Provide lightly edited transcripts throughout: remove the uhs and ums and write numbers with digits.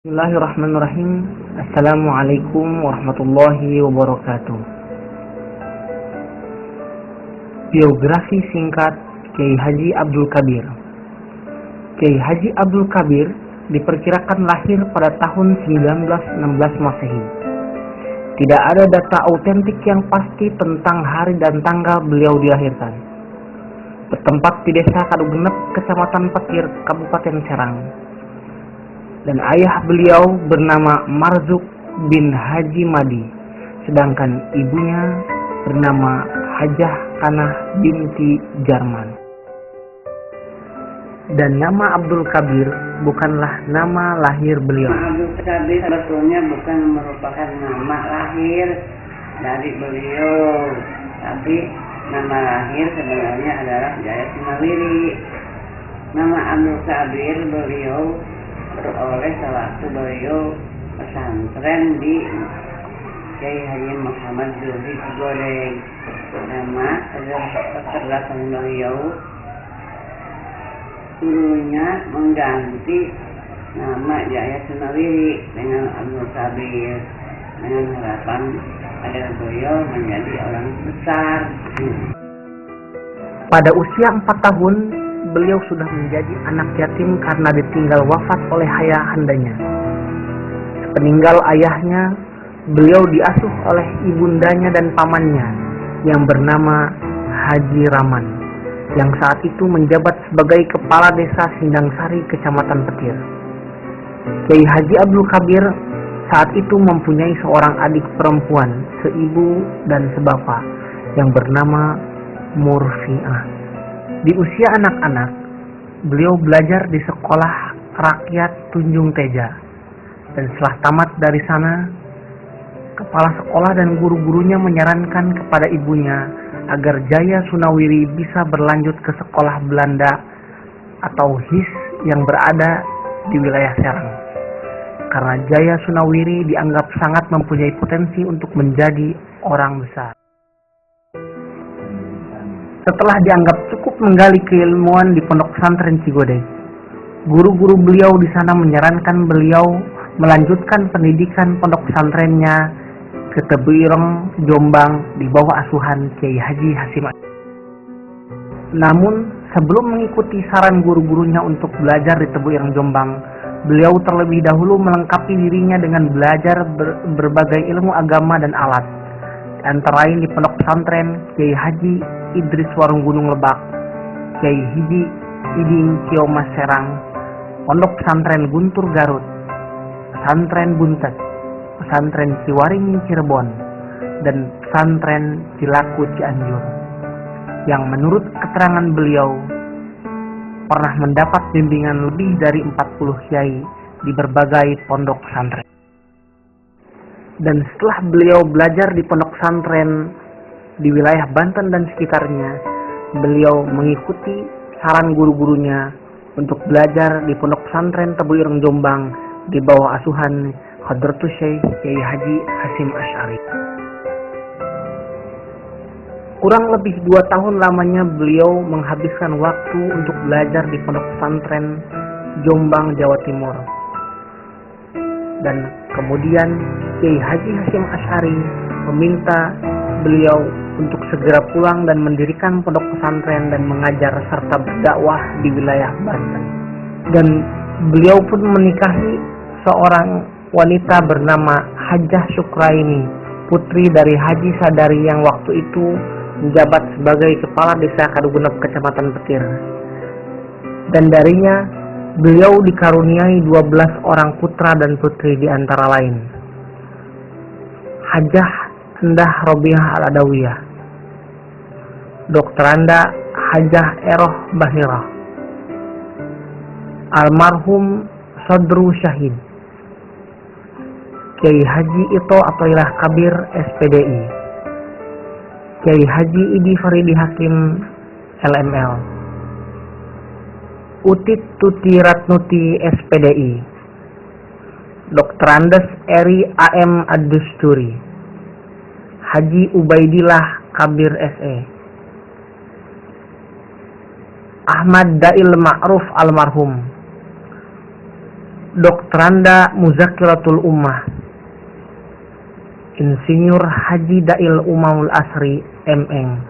Bismillahirrahmanirrahim. Assalamualaikum warahmatullahi wabarakatuh. Biografi singkat Kiai Haji Abdul Kabir. Kiai Haji Abdul Kabir diperkirakan lahir pada tahun 1916 Masehi. Tidak ada data autentik yang pasti tentang hari dan tanggal beliau dilahirkan. Bertempat di Desa Kadugenep, Kecamatan Petir, Kabupaten Serang. Dan ayah beliau bernama Marzuk bin Haji Madi, sedangkan ibunya bernama Hajah Kanah binti Jarman. Dan nama Abdul Kabir bukanlah nama lahir beliau. Abdul Kabir sebetulnya bukan merupakan nama lahir dari beliau, tapi nama lahir sebenarnya adalah Jaya Sunawiri. Nama Abdul Kabir beliau beroleh sewaktu beliau pesantren di Kiai Haji Muhammad Zuhri Goreng. Nama kecerdasan beliau, gurunya mengganti nama Jaya Sunawiri dengan Abdul Kabir dengan harapan agar beliau menjadi orang besar. Pada usia 4 tahun, beliau sudah menjadi anak yatim karena ditinggal wafat oleh ayahandanya. Sepeninggal ayahnya, beliau diasuh oleh ibundanya dan pamannya yang bernama Haji Raman, yang saat itu menjabat sebagai kepala desa Sindangsari, Kecamatan Petir. Kiai Haji Abdul Kabir saat itu mempunyai seorang adik perempuan, seibu dan sebapak, yang bernama Murfi'ah. Di usia anak-anak, beliau belajar di sekolah rakyat Tunjung Teja, dan setelah tamat dari sana, kepala sekolah dan guru-gurunya menyarankan kepada ibunya agar Jaya Sunawiri bisa berlanjut ke sekolah Belanda atau HIS yang berada di wilayah Serang, karena Jaya Sunawiri dianggap sangat mempunyai potensi untuk menjadi orang besar. Setelah dianggap cukup menggali keilmuan di Pondok Pesantren Cigodey, guru-guru beliau di sana menyarankan beliau melanjutkan pendidikan pondok pesantrennya ke Tebuireng, Jombang di bawah asuhan Kiai Haji Hasim. Namun, sebelum mengikuti saran guru-gurunya untuk belajar di Tebuireng, Jombang, beliau terlebih dahulu melengkapi dirinya dengan belajar berbagai ilmu agama dan alat, antara lain di Pondok Pesantren Kiai Haji Idris Warung Gunung Lebak, Kiai Haji Iding Ciomas Serang, Pondok Pesantren Guntur Garut, Pesantren Buntet, Pesantren Ciwaring Cirebon, dan Pesantren Cilaku Cianjur, yang menurut keterangan beliau pernah mendapat bimbingan lebih dari 40 kiai di berbagai pondok pesantren. Dan setelah beliau belajar di pondok pesantren di wilayah Banten dan sekitarnya, beliau mengikuti saran guru-gurunya untuk belajar di pondok pesantren Tebuireng Jombang di bawah asuhan Hadratus Syekh Kiai Haji Hasim Asy'ari. Kurang lebih 2 tahun lamanya beliau menghabiskan waktu untuk belajar di pondok pesantren Jombang, Jawa Timur. Dan kemudian Kiai Haji Hasim Asy'ari meminta beliau untuk segera pulang dan mendirikan pondok pesantren dan mengajar serta berdakwah di wilayah Banten. Dan beliau pun menikahi seorang wanita bernama Hajah Syukraini, putri dari Haji Sadari yang waktu itu menjabat sebagai kepala desa Kadugenep, Kecamatan Petir. Dan darinya beliau dikaruniai 12 orang putra dan putri, di antara lain Hajah Endah Robiah Al-Adawiyah, Dokteranda Hajah Eroh Bahirah, Almarhum Sodru Syahid, Kiai Haji Ito Athoillah Kabir SPDI, Kiai Haji Idi Faridi Hakim LML, Utit Tuti Ratnuti SPDI, Dr. Andes Eri AM Ad-Dusturi, Haji Ubaidillah Kabir SE, Ahmad Dail Ma'ruf almarhum, Dokteranda Muzakiratul Ummah, Insinyur Haji Dail Umaul Asri M.Eng,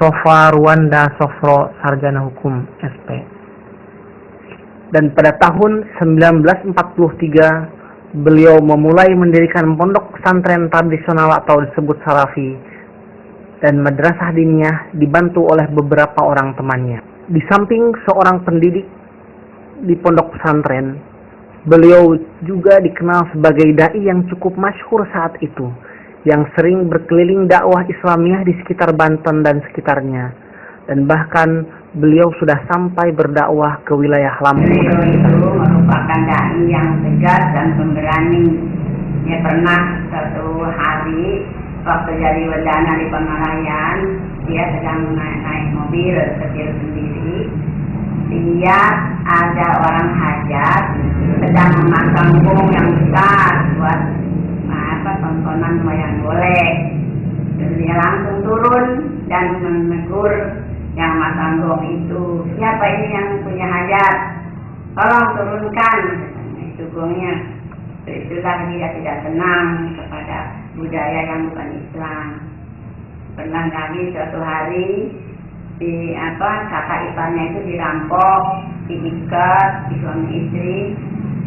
Sofa Ruanda Sofro Sarjana Hukum SP. Dan pada tahun 1943 beliau memulai mendirikan pondok pesantren tradisional atau disebut salafi dan madrasah diniyah dibantu oleh beberapa orang temannya. Di samping seorang pendidik di pondok pesantren, beliau juga dikenal sebagai dai yang cukup masyhur saat itu, yang sering berkeliling dakwah Islamiyah di sekitar Banten dan sekitarnya, dan bahkan beliau sudah sampai berdakwah ke wilayah Lampung. Beliau itu merupakan dai yang tegas dan pemberani. Dia pernah suatu hari waktu jadi wedana di Pengalayan, dia sedang naik mobil kecil sendiri. Lihat ada orang hajat sedang memasang bom yang besar buat tontonan wayang golek. Dia langsung turun dan menegur yang masang bom itu, siapa ini yang punya hajat? Tolong turunkan. Itu gongnya. Itulah dia tidak senang kepada budaya yang bukan Islam. Pernah lagi suatu hari kakak iparnya itu dirampok, diikat, di suami istri.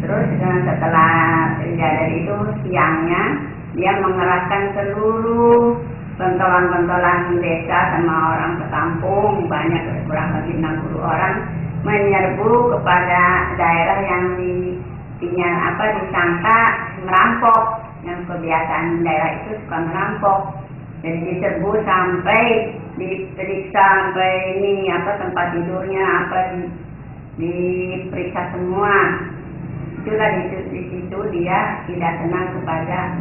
Terus setelah kejadian itu siangnya dia mengerahkan seluruh pentolan-pentolan desa sama orang sekampung, banyak kurang lebih 60 orang, menyerbu kepada daerah yang disangka merampok. Yang kebiasaan daerah itu suka merampok. Jadi diserbu sampai diperiksa sampai tempat tidurnya diperiksa semua. Itulah di situ dia tidak senang kepada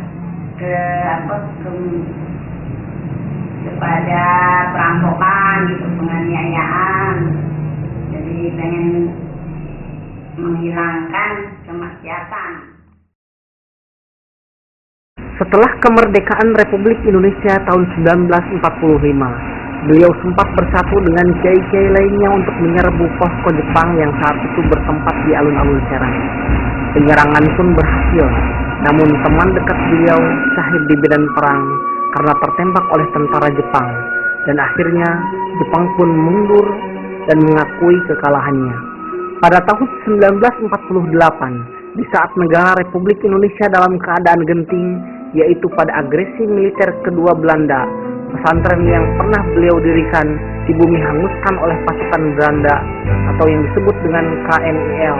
kepada perampokan gitu, penganiayaan. Jadi pengen menghilangkan kemaksiatan. Setelah kemerdekaan Republik Indonesia tahun 1945, beliau sempat bersatu dengan kiai-kiai lainnya untuk menyerbu posko Jepang yang saat itu bertempat di alun-alun Serang. Penyerangan pun berhasil, namun teman dekat beliau syahid di medan perang karena tertembak oleh tentara Jepang, dan akhirnya Jepang pun mundur dan mengakui kekalahannya. Pada tahun 1948, di saat negara Republik Indonesia dalam keadaan genting, yaitu pada agresi militer kedua Belanda, pesantren yang pernah beliau dirikan di bumi hanguskan oleh pasukan Belanda atau yang disebut dengan KNIL,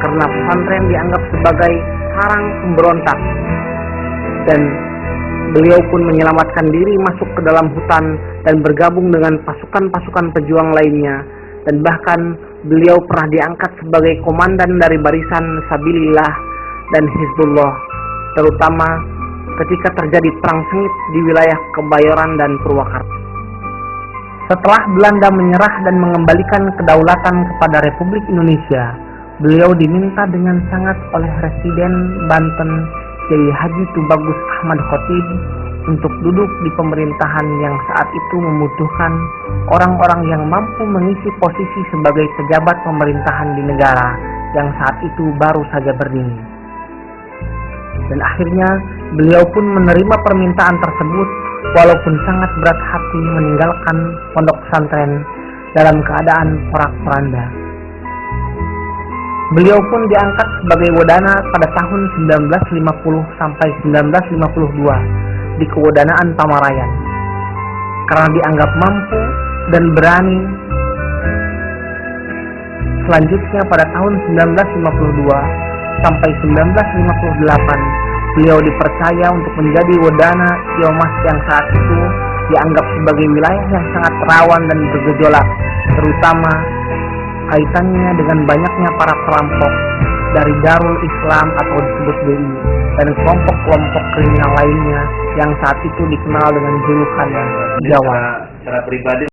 karena pesantren dianggap sebagai sarang pemberontak, dan beliau pun menyelamatkan diri masuk ke dalam hutan dan bergabung dengan pasukan-pasukan pejuang lainnya, dan bahkan beliau pernah diangkat sebagai komandan dari barisan Sabilillah dan Hizbullah, terutama ketika terjadi perang sengit di wilayah Kebayoran dan Purwakarta. Setelah Belanda menyerah dan mengembalikan kedaulatan kepada Republik Indonesia, beliau diminta dengan sangat oleh Residen Banten Kiai Haji Tubagus Ahmad Khotib untuk duduk di pemerintahan yang saat itu membutuhkan orang-orang yang mampu mengisi posisi sebagai pejabat pemerintahan di negara yang saat itu baru saja berdiri. Dan akhirnya beliau pun menerima permintaan tersebut walaupun sangat berat hati meninggalkan pondok pesantren dalam keadaan porak-poranda. Beliau pun diangkat sebagai wedana pada tahun 1950 sampai 1952 di Kewedanaan Pamarayan. Karena dianggap mampu dan berani, selanjutnya pada tahun 1952 sampai 1958 beliau dipercaya untuk menjadi wedana Iomas yang saat itu dianggap sebagai wilayah yang sangat rawan dan bergejolak, terutama kaitannya dengan banyaknya para perampok dari Darul Islam atau disebut DI dan kelompok-kelompok kriminal lainnya yang saat itu dikenal dengan julukan Jawa. Secara pribadi